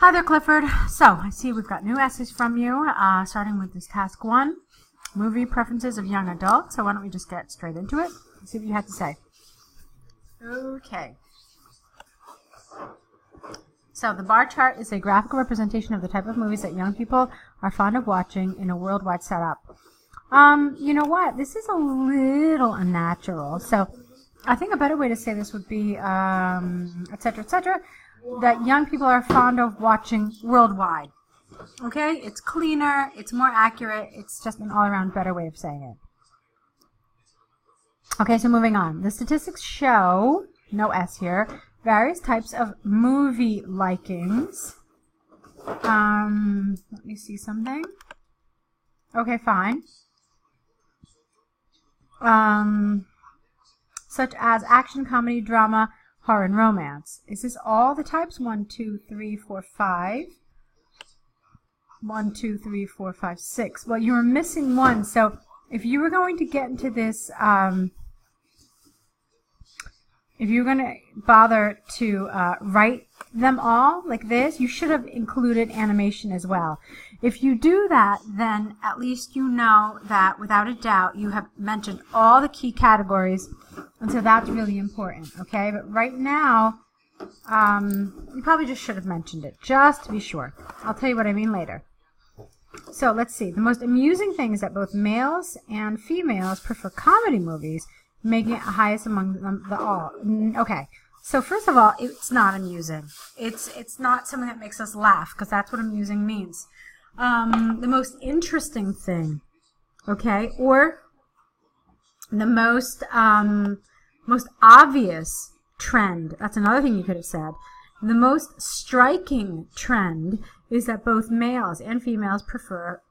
Hi there, Clifford. So, I see we've got new essays from you, starting with this task 1, movie preferences of young adults. So why don't we just get straight into it and see what you had to say. Okay. So the bar chart is a graphical representation of the type of movies that young people are fond of watching in a worldwide setup. You know what? This is a little unnatural. So I think a better way to say this would be, etc., etc., that young people are fond of watching worldwide. Okay? It's cleaner, it's more accurate, it's just an all-around better way of saying it. Okay, so moving on. The statistics show, no S here, various types of movie likings. Let me see something. Okay, fine. Such as action, comedy, drama, horror, and romance. Is this all the types? 1, 2, 3, 4, 5. 1, 2, 3, 4, 5, 6. Well, you were missing one. So if you were going to get into this, if you were going to bother to write them all like this, you should have included animation as well. If you do that, then at least you know that without a doubt you have mentioned all the key categories, and so that's really important, okay? But right now, you probably just should have mentioned it, just to be sure. I'll tell you what I mean later. So let's see. The most amusing thing is that both males and females prefer comedy movies, making it highest among them all. Okay, so first of all, it's not amusing. It's not something that makes us laugh, because that's what amusing means. The most interesting thing, okay, or the most obvious trend, that's another thing you could have said. The most striking trend is that both males and females prefer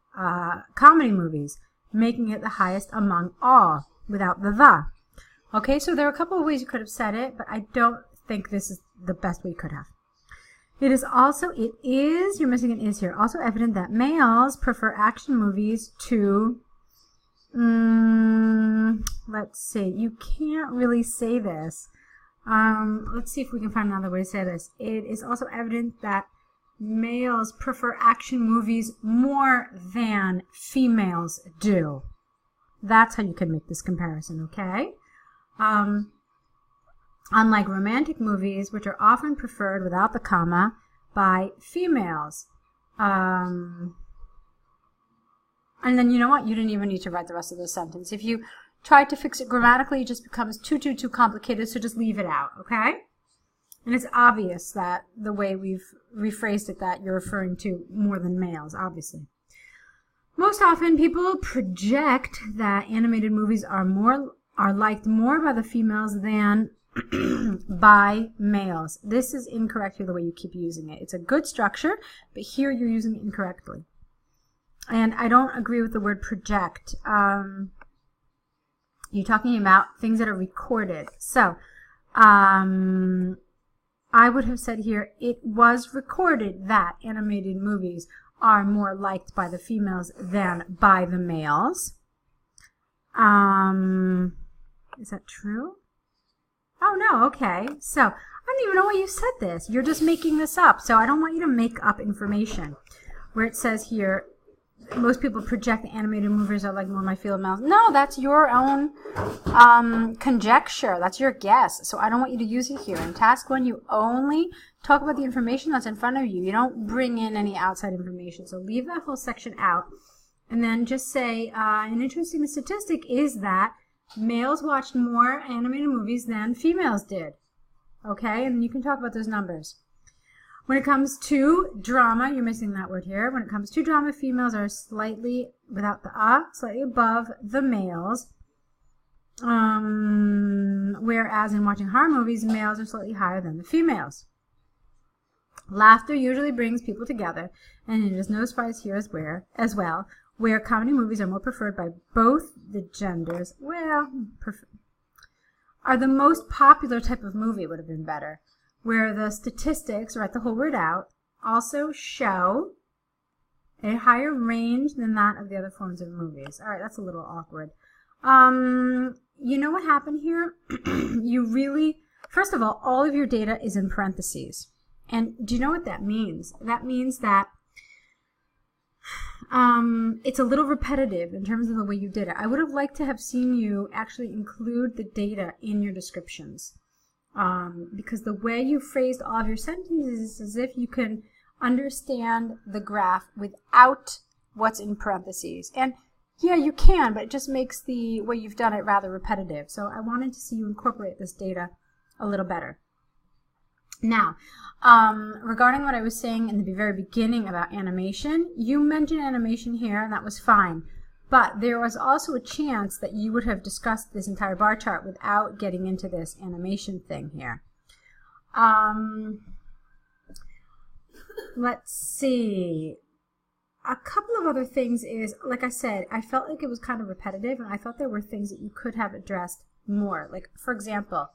comedy movies, making it the highest among all, without the. Okay, so there are a couple of ways you could have said it, but I don't think this is the best way you could have. It is, you're missing an is here, also evident that males prefer action movies to, let's see, you can't really say this. Let's see if we can find another way to say this. It is also evident that males prefer action movies more than females do. That's how you can make this comparison, okay? Unlike romantic movies, which are often preferred without the comma by females. And then you know what? You didn't even need to write the rest of the sentence. If you try to fix it grammatically, it just becomes too complicated, so just leave it out, okay? And it's obvious that the way we've rephrased it that you're referring to more than males, obviously. Most often, people project that animated movies are liked more by the females than by males. This is incorrect here the way you keep using it. It's a good structure, but here you're using it incorrectly. And I don't agree with the word project. You're talking about things that are recorded. So, I would have said here, it was recorded that animated movies are more liked by the females than by the males. Is that true? Oh, no, okay. So, I don't even know why you said this. You're just making this up. So I don't want you to make up information. Where it says here, most people project that animated movies are like more by females. No, that's your own conjecture. That's your guess. So I don't want you to use it here. In task 1, you only talk about the information that's in front of you. You don't bring in any outside information. So leave that whole section out. And then just say, an interesting statistic is that males watched more animated movies than females did. Okay, and then you can talk about those numbers. When it comes to drama, you're missing that word here. When it comes to drama, females are slightly, without the slightly above the males. Whereas in watching horror movies, males are slightly higher than the females. Laughter usually brings people together, and it is no surprise here as well, where comedy movies are more preferred by both the genders. Well, are the most popular type of movie would have been better, where the statistics, write the whole word out, also show a higher range than that of the other forms of movies. All right, that's a little awkward. You know what happened here? You really, first of all of your data is in parentheses. And do you know what that means? That means that it's a little repetitive in terms of the way you did it. I would have liked to have seen you actually include the data in your descriptions, because the way you phrased all of your sentences is as if you can understand the graph without what's in parentheses. And yeah, you can, but it just makes the way you've done it rather repetitive. So I wanted to see you incorporate this data a little better. Now, regarding what I was saying in the very beginning about animation, you mentioned animation here, and that was fine. But there was also a chance that you would have discussed this entire bar chart without getting into this animation thing here. Let's see. A couple of other things is, like I said, I felt like it was kind of repetitive, and I thought there were things that you could have addressed more. Like, for example,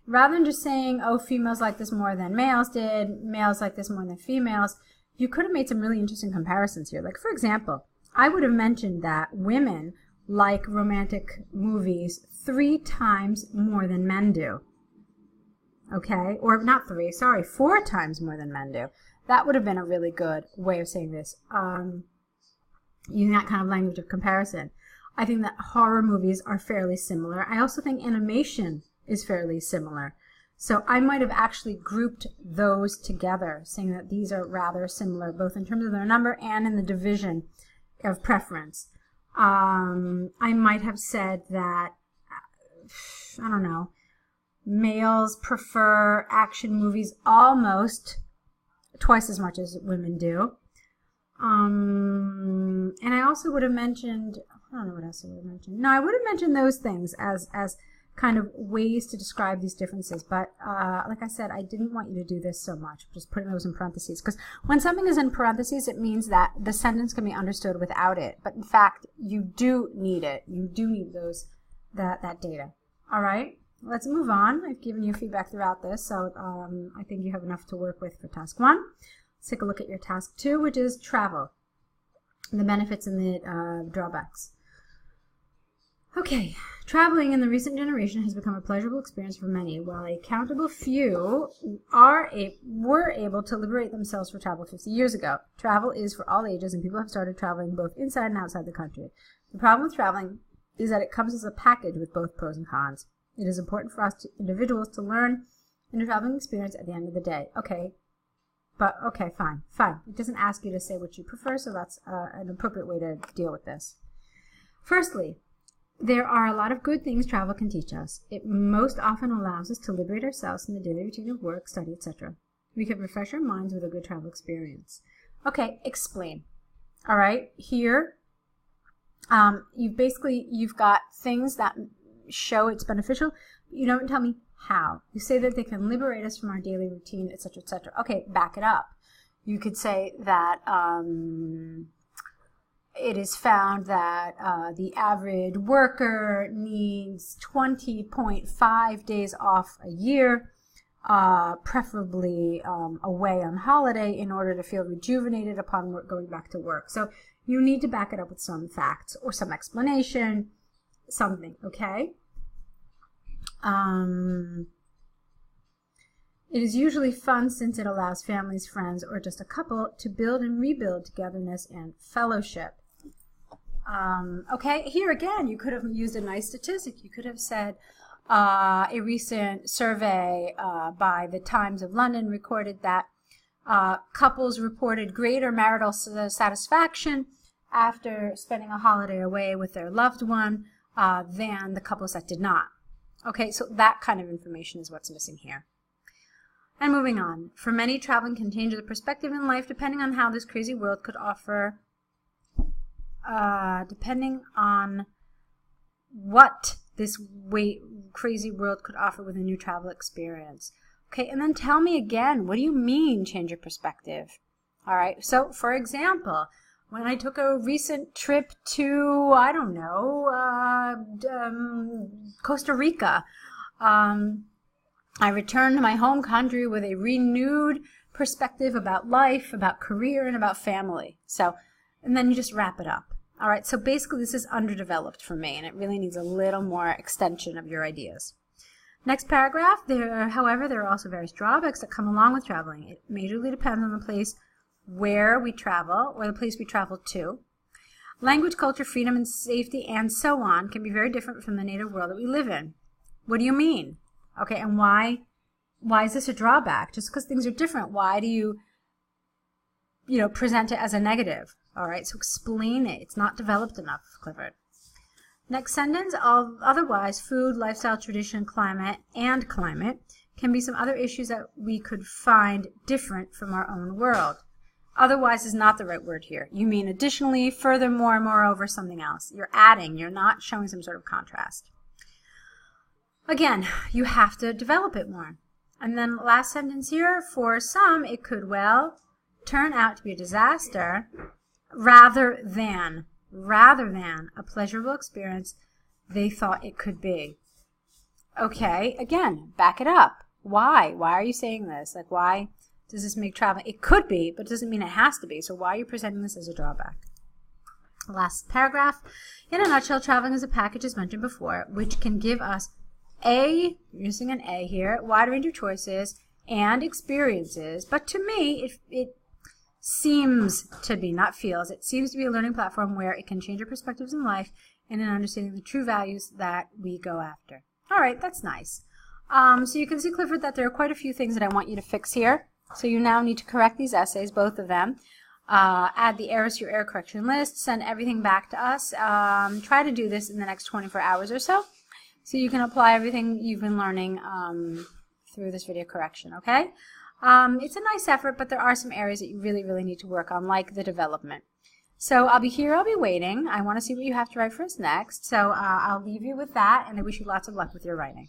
rather than just saying, oh, females like this more than males did, males like this more than females, you could have made some really interesting comparisons here. Like, for example, I would have mentioned that women like romantic movies 3 times more than men do. Okay? Or not 3, sorry, 4 times more than men do. That would have been a really good way of saying this, using that kind of language of comparison. I think that horror movies are fairly similar. I also think animation is fairly similar. So I might have actually grouped those together, saying that these are rather similar, both in terms of their number and in the division of preference. I might have said that, I don't know, males prefer action movies almost twice as much as women do. And I also would have mentioned, I don't know what else I would have mentioned. No, I would have mentioned those things as kind of ways to describe these differences. But like I said, I didn't want you to do this so much, just putting those in parentheses. Because when something is in parentheses, it means that the sentence can be understood without it. But in fact, you do need it. You do need that data. All right? Let's move on. I've given you feedback throughout this, so I think you have enough to work with for task 1. Let's take a look at your task 2, which is travel, the benefits and the drawbacks. Okay, traveling in the recent generation has become a pleasurable experience for many, while a countable few were able to liberate themselves for travel 50 years ago. Travel is for all ages, and people have started traveling both inside and outside the country. The problem with traveling is that it comes as a package with both pros and cons. It is important for us individuals to learn in a traveling experience at the end of the day. Okay, but okay, fine. It doesn't ask you to say what you prefer, so that's an appropriate way to deal with this. Firstly, there are a lot of good things travel can teach us. It most often allows us to liberate ourselves from the daily routine of work, study, etc. We can refresh our minds with a good travel experience. Okay, explain. All right, here, you've got things that show it's beneficial, but you don't tell me how. You say that they can liberate us from our daily routine, etc., etc. Okay, back it up. You could say that it is found that the average worker needs 20.5 days off a year, preferably away on holiday, in order to feel rejuvenated upon going back to work. So you need to back it up with some facts or some explanation, something, okay? It is usually fun since it allows families, friends, or just a couple to build and rebuild togetherness and fellowship. Okay, here again, you could have used a nice statistic. You could have said a recent survey by the Times of London recorded that couples reported greater marital satisfaction after spending a holiday away with their loved one than the couples that did not. Okay, so that kind of information is what's missing here. And moving on. For many, traveling can change their perspective in life depending on how this crazy world could offer, depending on what this crazy world could offer with a new travel experience. Okay, and then tell me again, what do you mean change your perspective? All right, so for example, when I took a recent trip to, I don't know, Costa Rica, I returned to my home country with a renewed perspective about life, about career, and about family. So, and then you just wrap it up. All right, so basically this is underdeveloped for me, and it really needs a little more extension of your ideas. Next paragraph, however, there are also various drawbacks that come along with traveling. It majorly depends on the place where we travel or the place we travel to. Language, culture, freedom, and safety, and so on can be very different from the native world that we live in. What do you mean? Okay, and why is this a drawback? Just because things are different, why do you present it as a negative? All right, so explain it. It's not developed enough, Clifford. Next sentence, otherwise, food, lifestyle, tradition, climate can be some other issues that we could find different from our own world. Otherwise is not the right word here. You mean additionally, furthermore, moreover, something else. You're adding, you're not showing some sort of contrast. Again, you have to develop it more. And then last sentence here, for some, it could well turn out to be a disaster rather than a pleasurable experience they thought it could be. Okay, again, back it up. Why? Why are you saying this? Like, why does this make traveling? It could be, but it doesn't mean it has to be. So why are you presenting this as a drawback? Last paragraph. In a nutshell, traveling is a package, as mentioned before, which can give us you're using an A here, wide range of choices and experiences. But to me, it seems to be, not feels, it seems to be a learning platform where it can change our perspectives in life and in understanding the true values that we go after. All right, that's nice. So you can see, Clifford, that there are quite a few things that I want you to fix here. So you now need to correct these essays, both of them. Add the errors to your error correction list, send everything back to us. Try to do this in the next 24 hours or so you can apply everything you've been learning through this video correction, okay? It's a nice effort, but there are some areas that you really, really need to work on, like the development. So I'll be here, I'll be waiting. I want to see what you have to write for us next. So I'll leave you with that, and I wish you lots of luck with your writing.